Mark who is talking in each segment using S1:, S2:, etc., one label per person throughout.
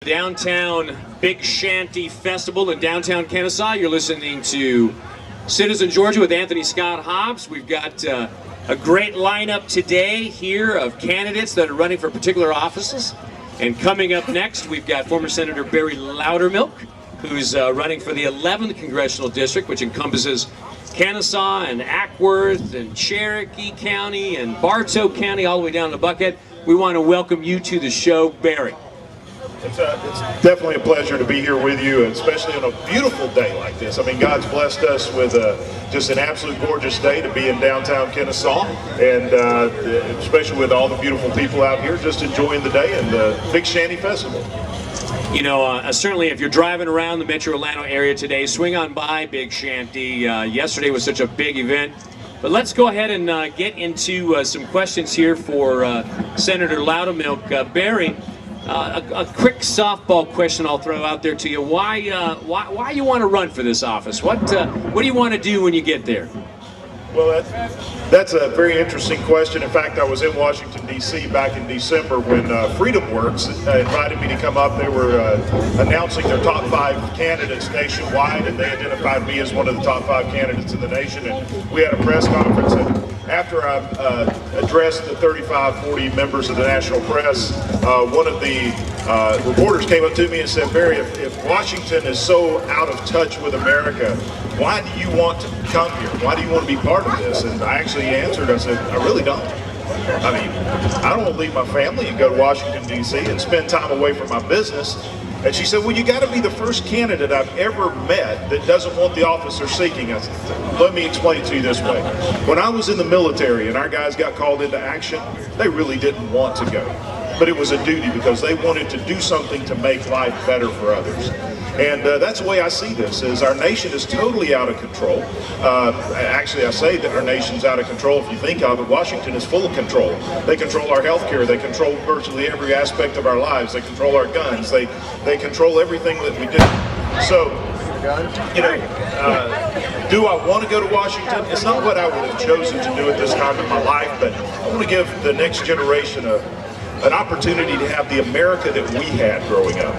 S1: downtown Big Shanty Festival in downtown Kennesaw. You're listening to Citizen Georgia with Anthony Scott Hobbs. We've got a great lineup today here of candidates that are running for particular offices. And coming up next, we've got former Senator Barry Loudermilk, who's running for the 11th Congressional District, which encompasses Kennesaw and Ackworth and Cherokee County and Bartow County all the way down to Buckhead. We want to welcome you to the show, Barry.
S2: It's definitely a pleasure to be here with you, especially on a beautiful day like this. I mean, God's blessed us with just an absolute gorgeous day to be in downtown Kennesaw, and especially with all the beautiful people out here just enjoying the day and the Big Shanty Festival.
S1: You know, certainly if you're driving around the Metro Atlanta area today, swing on by Big Shanty. Yesterday was such a big event. But let's go ahead and get into some questions here for Senator Loudermilk. Barry, a quick softball question I'll throw out there to you. Why you want to run for this office? What do you want to do when you get there?
S2: Well, that's a very interesting question. In fact, I was in Washington, D.C. back in December when FreedomWorks invited me to come up. They were announcing their top 5 candidates nationwide, and they identified me as one of the top 5 candidates in the nation. And we had a press conference, and after I addressed the 40 members of the national press, one of the reporters came up to me and said, Barry, if Washington is so out of touch with America, why do you want to come here? Why do you want to be part of this? And I actually answered, I said, I really don't. I mean, I don't want to leave my family and go to Washington, D.C. and spend time away from my business. And she said, well, you got to be the first candidate I've ever met that doesn't want the office they're seeking. I said, let me explain it to you this way. When I was in the military and our guys got called into action, they really didn't want to go. But it was a duty because they wanted to do something to make life better for others. And that's the way I see this, is our nation is totally out of control. Actually, I say that our nation's out of control. If you think of it, Washington is full of control. They control our health care. They control virtually every aspect of our lives. They control our guns. They control everything that we do. So, you know, do I want to go to Washington? It's not what I would have chosen to do at this time in my life, but I want to give the next generation an opportunity to have the America that we had growing up.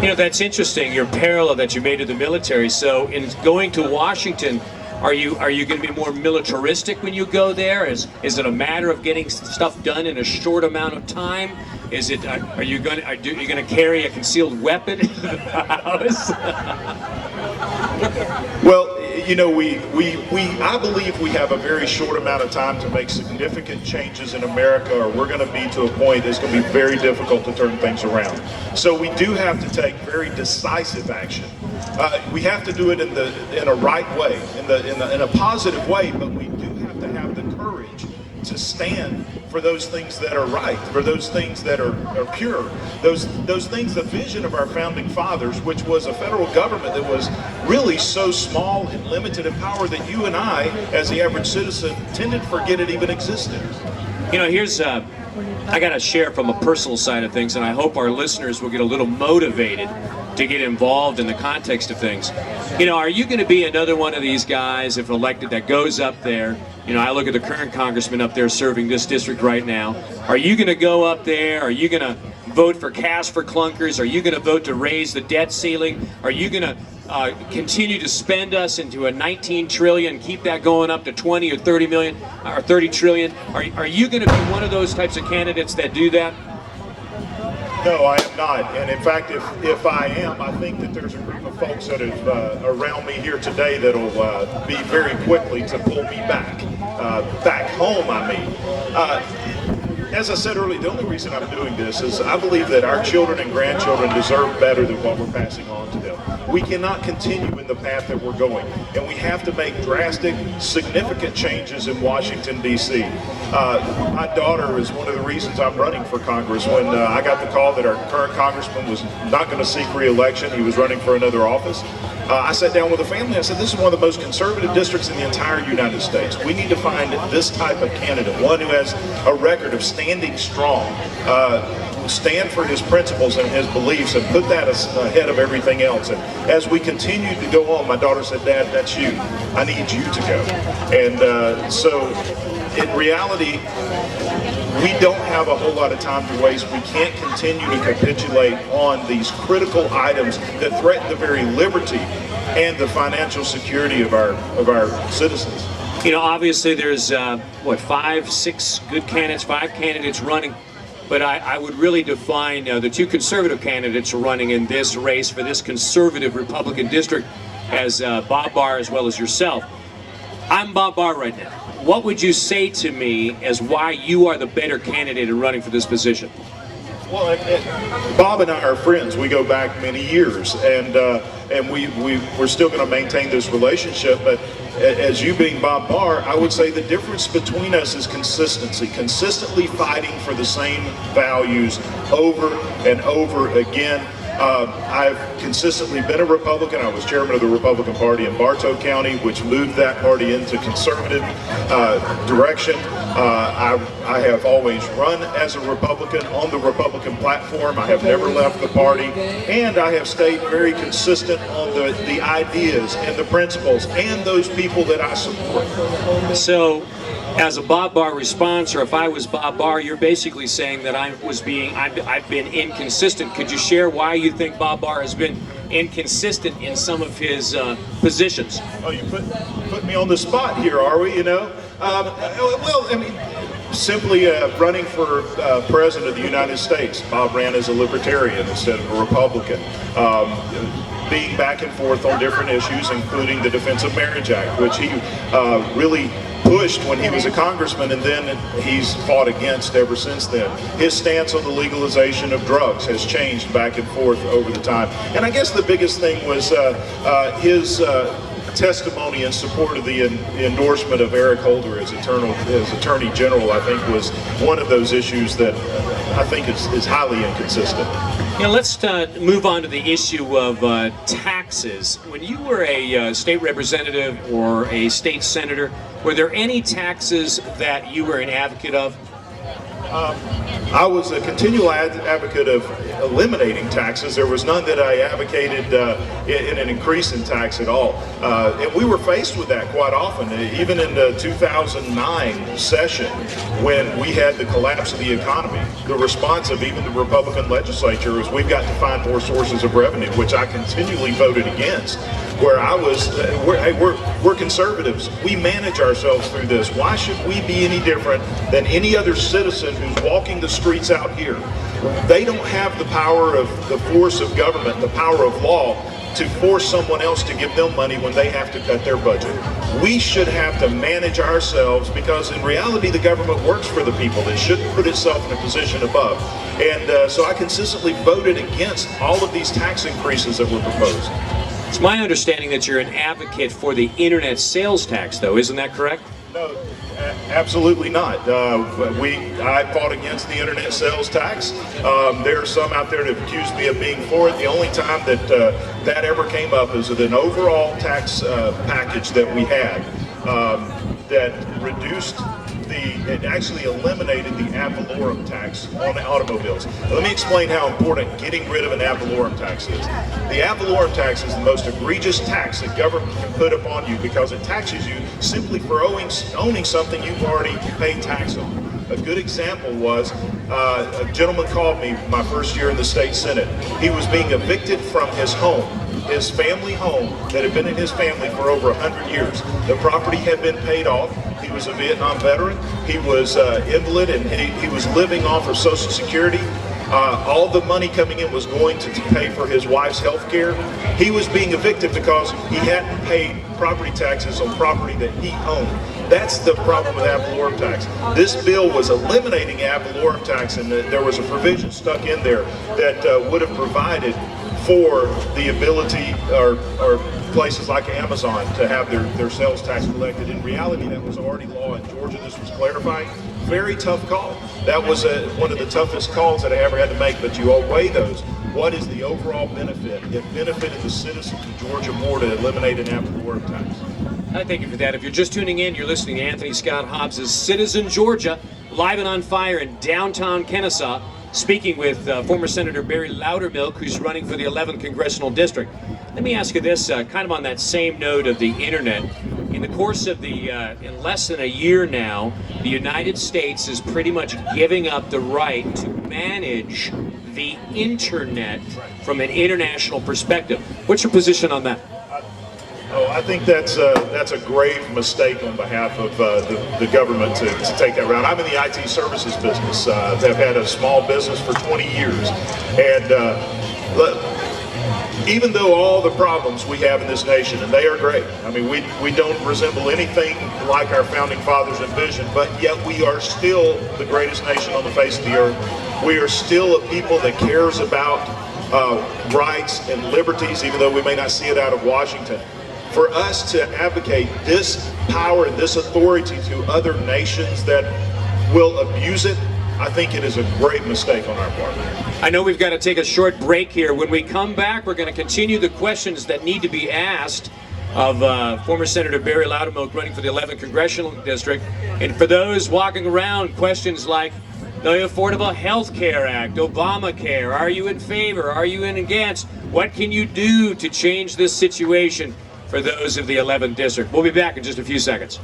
S1: You know, that's interesting, your parallel that you made to the military. So in going to Washington, are you going to be more militaristic when you go there? Is it a matter of getting stuff done in a short amount of time? Is it are you going to carry a concealed weapon into the house?
S2: Well, you know, I believe we have a very short amount of time to make significant changes in America, or we're going to be to a point that's going to be very difficult to turn things around. So we do have to take very decisive action. We have to do it in a right way, in a positive way, but we do have to have the courage to stand for those things that are right, for those things that are pure, those things, the vision of our founding fathers, which was a federal government that was really so small and limited in power that you and I, as the average citizen, tended to forget it even existed.
S1: You know, here's I got to share from a personal side of things, and I hope our listeners will get a little motivated to get involved in the context of things. You know, are you going to be another one of these guys, if elected, that goes up there? You know, I look at the current congressman up there serving this district right now. Are you going to go up there? Are you going to vote for cash for clunkers? Are you going to vote to raise the debt ceiling? Are you going to continue to spend us into a 19 trillion, keep that going up to 20 or 30 million or 30 trillion? Are you going to be one of those types of candidates that do that?
S2: No, I am not. And in fact, if I am, I think that there's a group of folks that are around me here today that'll be very quickly to pull me back home, I mean. As I said earlier, the only reason I'm doing this is I believe that our children and grandchildren deserve better than what we're passing on to them. We cannot continue in the path that we're going, and we have to make drastic, significant changes in Washington, D.C. My daughter is one of the reasons I'm running for Congress. When I got the call that our current congressman was not going to seek re-election, he was running for another office, I sat down with the family. I said, this is one of the most conservative districts in the entire United States. We need to find this type of candidate, one who has a record of standing strong. stand for his principles and his beliefs and put that ahead of everything else. And as we continued to go on, my daughter said, "Dad, that's you. I need you to go." And so in reality, we don't have a whole lot of time to waste. We can't continue to capitulate on these critical items that threaten the very liberty and the financial security of our citizens.
S1: You know, obviously there's, what, 5, 6 good candidates, 5 candidates running. But I would really define the 2 conservative candidates running in this race for this conservative Republican district as Bob Barr as well as yourself. I'm Bob Barr right now. What would you say to me as why you are the better candidate in running for this position?
S2: Well, Bob and I are friends. We go back many years, and we're still going to maintain this relationship. But as you being Bob Barr, I would say the difference between us is consistency. Consistently fighting for the same values over and over again. I've consistently been a Republican. I was chairman of the Republican Party in Bartow County, which moved that party into conservative direction. I have always run as a Republican on the Republican platform. I have never left the party, and I have stayed very consistent on the ideas and the principles and those people that I support.
S1: So, as a Bob Barr response, or if I was Bob Barr, you're basically saying that I've been inconsistent. Could you share why you think Bob Barr has been inconsistent in some of his positions?
S2: Oh, you put me on the spot here, are we? You know, well, I mean, simply running for president of the United States. Bob ran as a libertarian instead of a Republican. Being back and forth on different issues, including the Defense of Marriage Act, which he really pushed when he was a congressman, and then he's fought against ever since then. His stance on the legalization of drugs has changed back and forth over the time. And I guess the biggest thing was his testimony in support of the endorsement of Eric Holder as Attorney General. I think was one of those issues that I think is highly inconsistent.
S1: You know, let's move on to the issue of taxes. When you were a state representative or a state senator, were there any taxes that you were an advocate of?
S2: I was a continual advocate of eliminating taxes. There was none that I advocated in an increase in tax at all. And we were faced with that quite often, even in the 2009 session when we had the collapse of the economy. The response of even the Republican legislature was, we've got to find more sources of revenue, which I continually voted against. Where I was, we're conservatives. We manage ourselves through this. Why should we be any different than any other citizen who's walking the streets out here? They don't have the power of the force of government, the power of law, to force someone else to give them money when they have to cut their budget. We should have to manage ourselves, because in reality the government works for the people. It shouldn't put itself in a position above. And so I consistently voted against all of these tax increases that were proposed.
S1: It's my understanding that you're an advocate for the internet sales tax, though. Isn't that correct?
S2: No, absolutely not. I fought against the internet sales tax. There are some out there that accuse me of being for it. The only time that that ever came up is with an overall tax package that we had that reduced it actually eliminated the ad valorem tax on automobiles. Let me explain how important getting rid of an ad valorem tax is. The ad valorem tax is the most egregious tax that government can put upon you, because it taxes you simply for owning something you've already paid tax on. A good example was a gentleman called me my first year in the state senate. He was being evicted from his home, his family home that had been in his family for over 100 years. The property had been paid off. He was a Vietnam veteran. He was invalid, and he was living off of Social Security. All the money coming in was going to pay for his wife's health care. He was being evicted because he hadn't paid property taxes on property that he owned. That's the problem with ad valorem tax. This bill was eliminating ad valorem tax, and there was a provision stuck in there that would have provided for the ability or places like Amazon to have their sales tax collected. In reality, that was already law in Georgia. This was clarifying. Very tough call. That was one of the toughest calls that I ever had to make, but you all weigh those. What is the overall benefit? It benefited the citizens of Georgia more to eliminate an ad valorem tax.
S1: I thank you for that. If you're just tuning in, you're listening to Anthony Scott Hobbs' Citizen Georgia live and on fire in downtown Kennesaw, speaking with former Senator Barry Loudermilk, who's running for the 11th Congressional District. Let me ask you this, kind of on that same note of the internet. In the course of in less than a year now, the United States is pretty much giving up the right to manage the internet from an international perspective. What's your position on that?
S2: I think that's a grave mistake on behalf of the government to take that route. I'm in the IT services business. I've had a small business for 20 years. And even though all the problems we have in this nation, and they are great, I mean, we don't resemble anything like our founding fathers envisioned, but yet we are still the greatest nation on the face of the earth. We are still a people that cares about rights and liberties, even though we may not see it out of Washington. For us to advocate this power and this authority to other nations that will abuse it, I think it is a great mistake on our part.
S1: I know we've got to take a short break here. When we come back, we're going to continue the questions that need to be asked of former Senator Barry Loudermilk running for the 11th Congressional District. And for those walking around, questions like the Affordable Health Care Act, Obamacare, are you in favor, are you in against? What can you do to change this situation for those of the 11th District? We'll be back in just a few seconds.